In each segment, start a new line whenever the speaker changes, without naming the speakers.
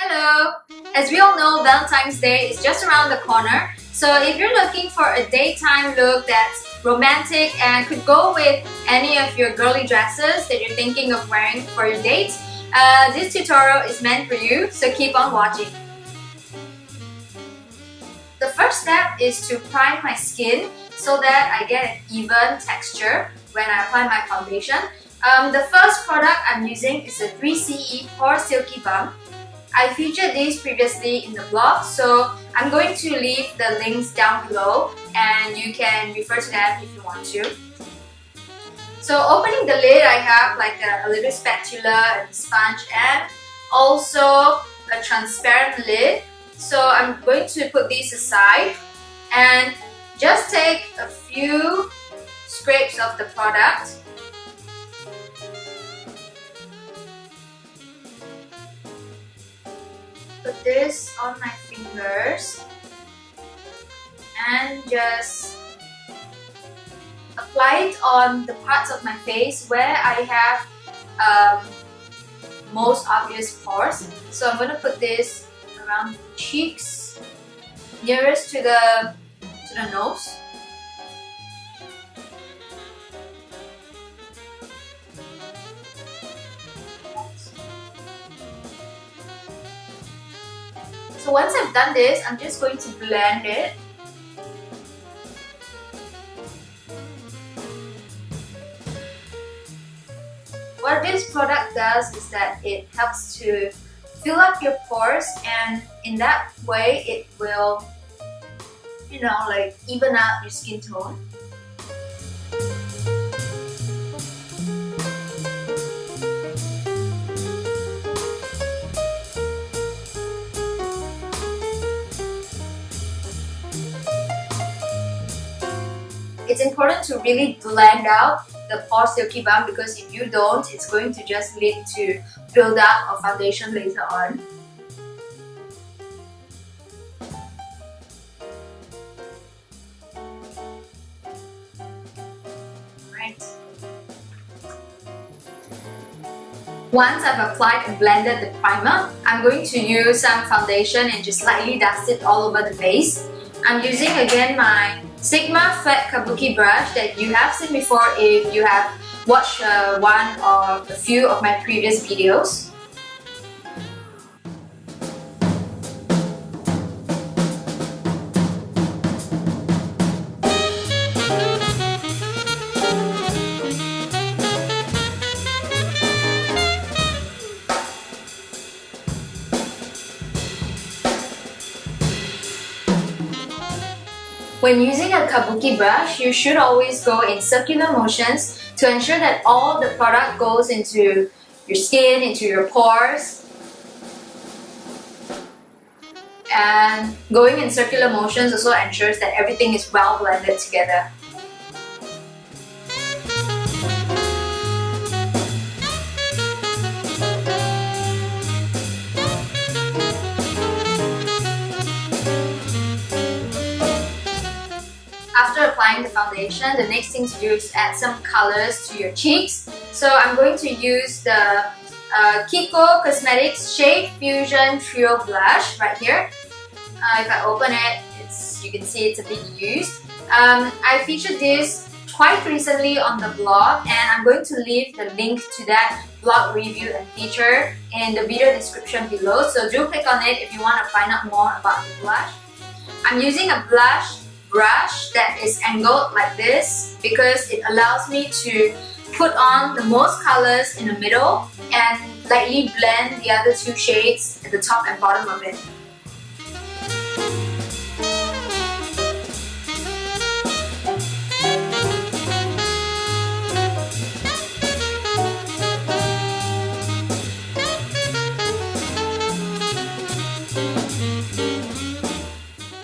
Hello! As we all know, Valentine's Day is just around the corner. So if you're looking for a daytime look that's romantic and could go with any of your girly dresses that you're thinking of wearing for your date, this tutorial is meant for you, so keep on watching. The first step is to prime my skin so that I get an even texture when I apply my foundation. The first product I'm using is the 3CE Pore Silky Balm. I featured these previously in the blog, so I'm going to leave the links down below and you can refer to them if you want to. So opening the lid, I have like a little spatula and sponge and also a transparent lid. So I'm going to put these aside and just take a few scrapes of the product. Put this on my fingers and just apply it on the parts of my face where I have most obvious pores. So I'm going to put this around the cheeks, nearest to the nose. So once I've done this, I'm just going to blend it. What this product does is that it helps to fill up your pores, and in that way it will, like even out your skin tone. It's important to really blend out the Pore Silky Balm, because if you don't, it's going to just lead to build up of foundation later on. Right. Once I've applied and blended the primer, I'm going to use some foundation and just lightly dust it all over the face. I'm using again my Sigma flat kabuki brush that you have seen before if you have watched one or a few of my previous videos. When using a kabuki brush, you should always go in circular motions to ensure that all the product goes into your skin, into your pores. And going in circular motions also ensures that everything is well blended together. After applying the foundation, the next thing to do is add some colors to your cheeks. So I'm going to use the Kiko Cosmetics Shade Fusion Trio Blush right here. If I open it, you can see it's a bit used. I featured this quite recently on the blog, and I'm going to leave the link to that blog review and feature in the video description below. So do click on it if you want to find out more about the blush. I'm using a blush brush that is angled like this because it allows me to put on the most colors in the middle and lightly blend the other two shades at the top and bottom of it.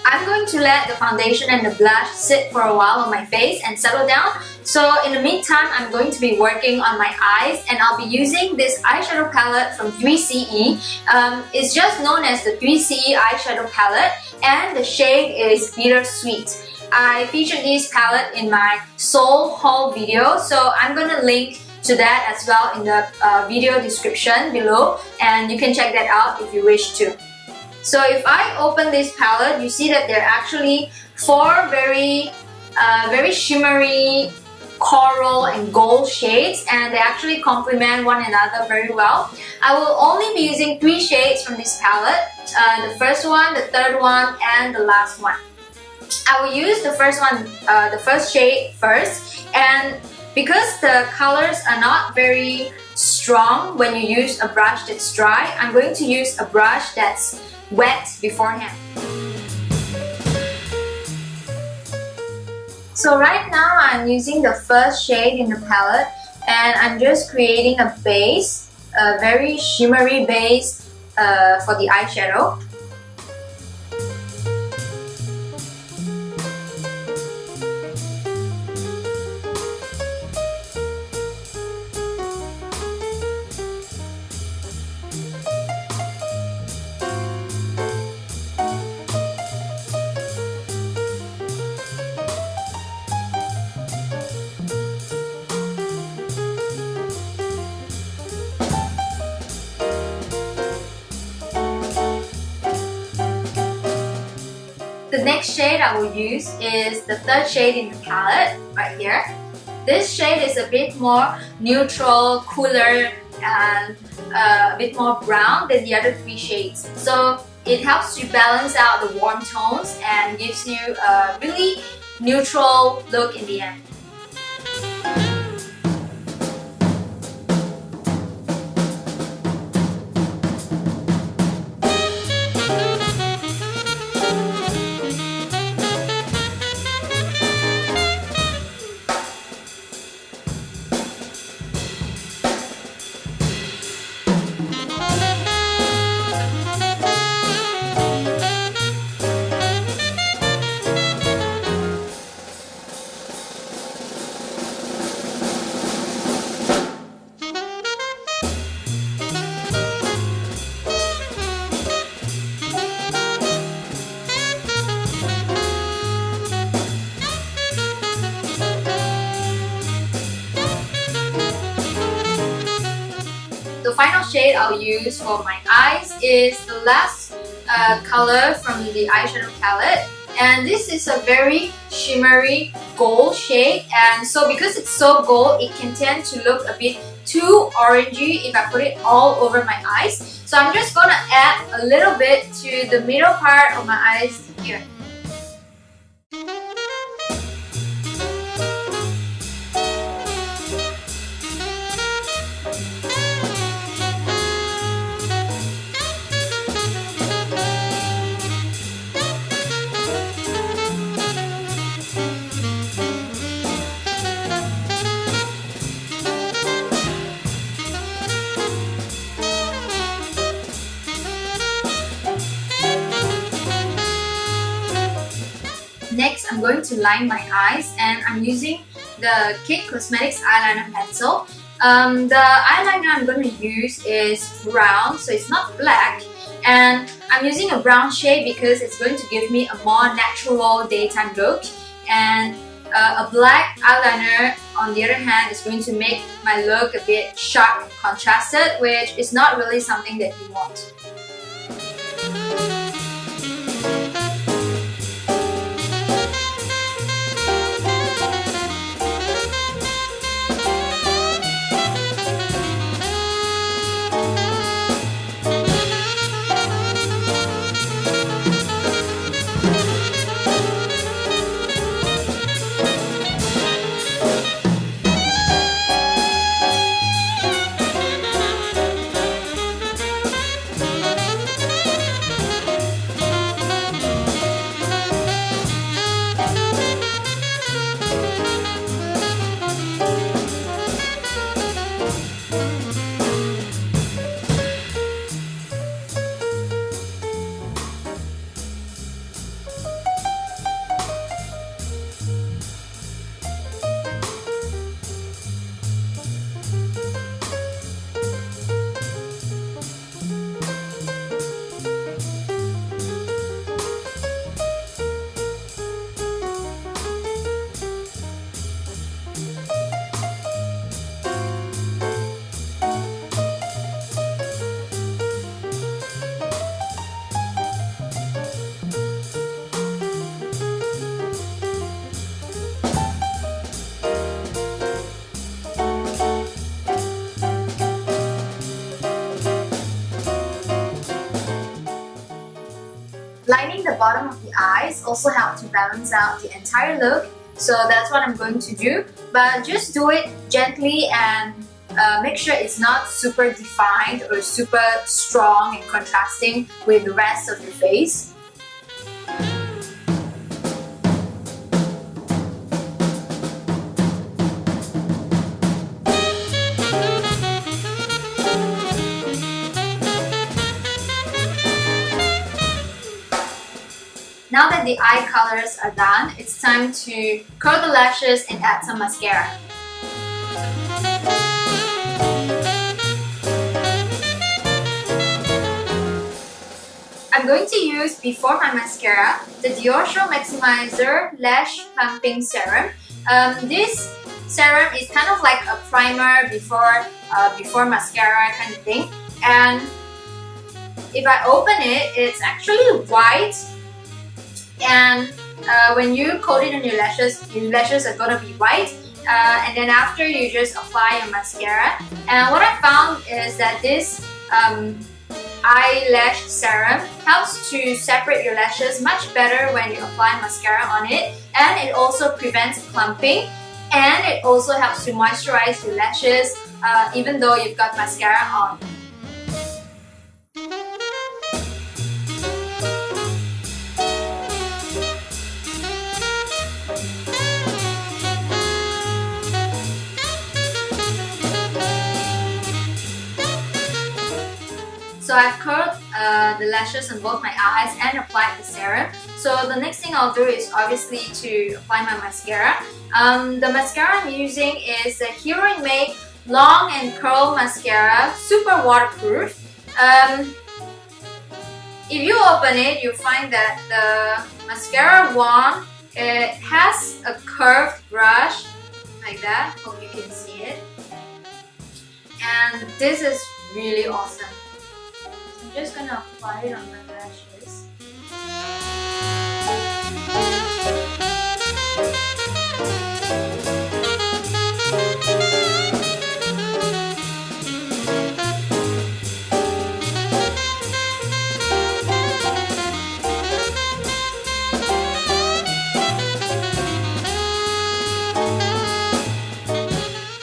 I'm going to let the foundation and the blush sit for a while on my face and settle down. So in the meantime, I'm going to be working on my eyes, and I'll be using this eyeshadow palette from 3CE. It's just known as the 3CE eyeshadow palette, and the shade is Bittersweet. I featured this palette in my Seoul haul video, so I'm going to link to that as well in the video description below, and you can check that out if you wish to. So if I open this palette, you see that there are actually 4 very shimmery coral and gold shades, and they actually complement one another very well. I will only be using 3 shades from this palette, the first one, the third one, and the last one. I will use the first one, the first shade first, and because the colors are not very strong when you use a brush that's dry, I'm going to use a brush that's wet beforehand. So right now I'm using the first shade in the palette, and I'm just creating a base, a very shimmery base for the eyeshadow. The next shade I will use is the third shade in the palette, right here. This shade is a bit more neutral, cooler, and a bit more brown than the other 3 shades. So it helps to balance out the warm tones and gives you a really neutral look in the end. The final shade I'll use for my eyes is the last color from the eyeshadow palette, and this is a very shimmery gold shade, and so because it's so gold, it can tend to look a bit too orangey if I put it all over my eyes. So I'm just gonna add a little bit to the middle part of my eyes here. Next, I'm going to line my eyes, and I'm using the Kit Cosmetics eyeliner pencil. The eyeliner I'm going to use is brown, so it's not black, and I'm using a brown shade because it's going to give me a more natural daytime look, and a black eyeliner on the other hand is going to make my look a bit sharp and contrasted, which is not really something that you want. lining the bottom of the eyes also helps to balance out the entire look. So that's what I'm going to do. But just do it gently and make sure it's not super defined or super strong and contrasting with the rest of your face. Now that the eye colors are done, it's time to curl the lashes and add some mascara. I'm going to use, before my mascara, the Diorshow Maximiser Lash Plumping Serum. This serum is kind of like a primer before mascara kind of thing. And if I open it, it's actually white. And when you coat it on your lashes are gonna be white. And then after, you just apply your mascara. And what I found is that this eyelash serum helps to separate your lashes much better when you apply mascara on it, and it also prevents clumping, and it also helps to moisturize your lashes even though you've got mascara on. So I've curled the lashes on both my eyes and applied the serum. So the next thing I'll do is obviously to apply my mascara. The mascara I'm using is the Hero Make Long and Curl Mascara, super waterproof. If you open it, you'll find that the mascara wand, it has a curved brush like that. Hope you can see it. And this is really awesome. I'm just gonna apply it on my lashes.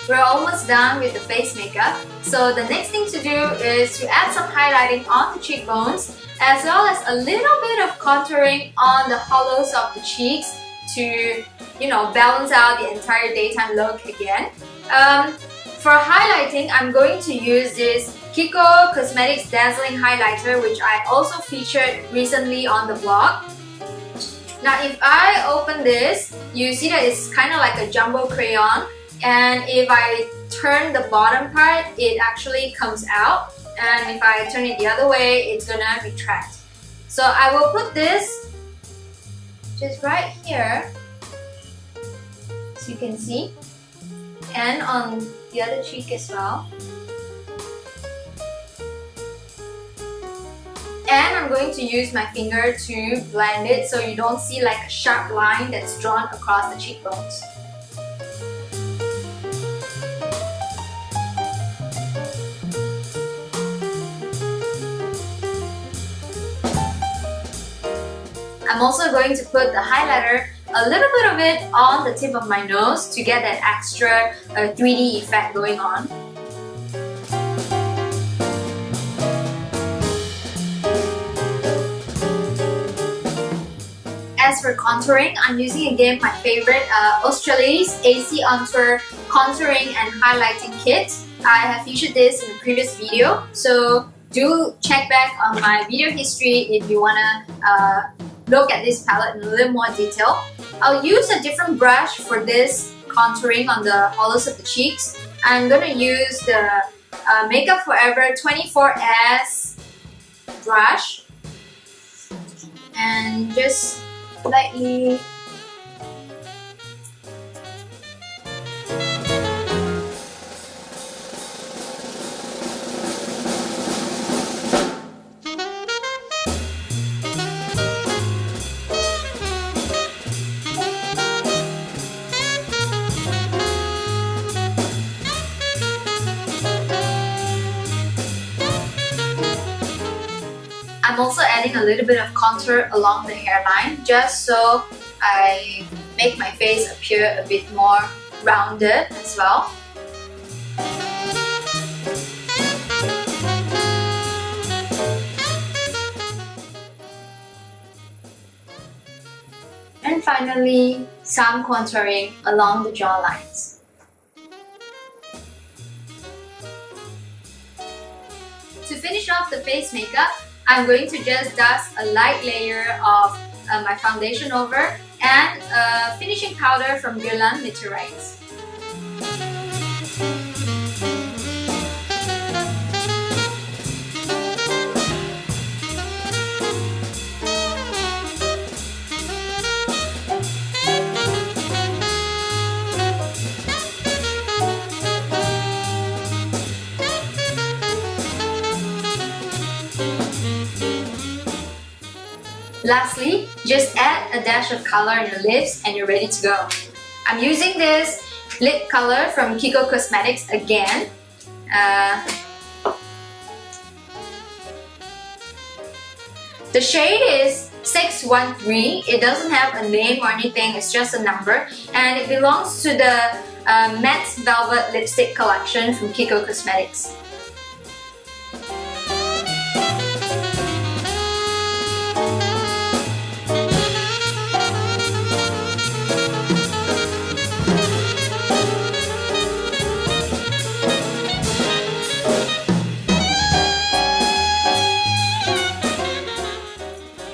We're almost done with the face makeup. So the next thing to do is to add some highlighting on the cheekbones, as well as a little bit of contouring on the hollows of the cheeks to, balance out the entire daytime look again. For highlighting, I'm going to use this Kiko Cosmetics Dazzling Highlighter, which I also featured recently on the blog. Now if I open this, you see that it's kind of like a jumbo crayon. And if I turn the bottom part, it actually comes out. And if I turn it the other way, it's gonna retract. So I will put this just right here, so you can see. And on the other cheek as well. And I'm going to use my finger to blend it so you don't see like a sharp line that's drawn across the cheekbones. I'm also going to put the highlighter, a little bit of it, on the tip of my nose to get that extra 3D effect going on. As for contouring, I'm using again my favorite Australis AC On Tour Contouring and Highlighting Kit. I have featured this in a previous video, so do check back on my video history if you wanna look at this palette in a little more detail. I'll use a different brush for this contouring on the hollows of the cheeks. I'm gonna use the Makeup Forever 24S brush and just lightly I'm also adding a little bit of contour along the hairline just so I make my face appear a bit more rounded as well. And finally, some contouring along the jawlines. To finish off the face makeup, I'm going to just dust a light layer of my foundation over and a finishing powder from Girly Meteorites. Lastly, just add a dash of color on your lips and you're ready to go. I'm using this lip color from Kiko Cosmetics again. The shade is 613. It doesn't have a name or anything, it's just a number. And it belongs to the Matte Velvet Lipstick collection from Kiko Cosmetics.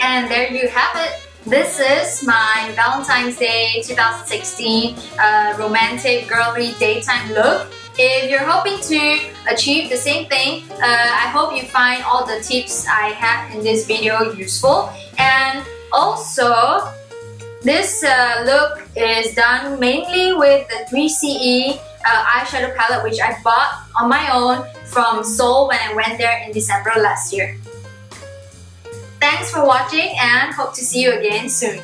And there you have it. This is my Valentine's Day 2016 romantic girly daytime look. If you're hoping to achieve the same thing, I hope you find all the tips I have in this video useful. And also, this look is done mainly with the 3CE eyeshadow palette, which I bought on my own from Seoul when I went there in December last year. Thanks for watching and hope to see you again soon.